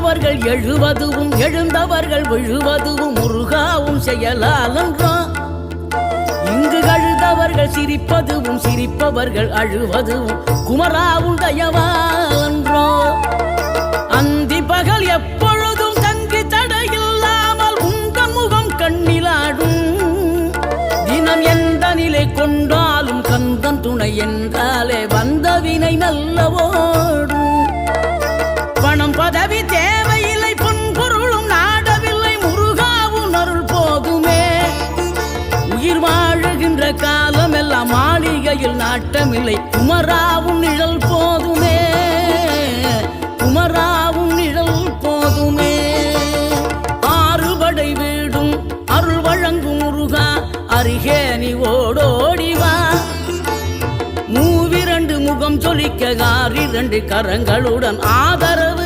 விழுந்தவர்கள் எழுவதுவும் எழுந்தவர்கள் விழுவதுவும் முருகாவும் செயலாலன்றோ. இங்கு அழுதவர்கள் சிரிப்பதுவும் சிரிப்பவர்கள் அழுவதுவும் குமராவும் தயவாலன்றோ. அந்தி பகல் எப்பொழுதும் தங்கி தடையில்லாமல் உங்கள் முகம் கண்ணிலாடும். தினம் எந்த நிலை கொண்டாலும் கந்தன் துணை என்றாலே வந்த வினை நல்லவோடும். பணம் பதவி தேவையில்லை பொன்பொருளும் நாடவில்லை முருகாவும் அருள் போதுமே. உயிர் வாழுகின்ற காலம் எல்லாம் மாளிகையில் நாட்டமில்லை குமராவும் நிழல் போதுமே. குமராவும் நிழல் போதுமே. ஆறுபடை வீடும் அருள் வழங்கும் முருகா அருகே நீ ஓடோடிவா. மூவிரண்டு முகம் சொலிக்க 6 கரங்களுடன் ஆதரவு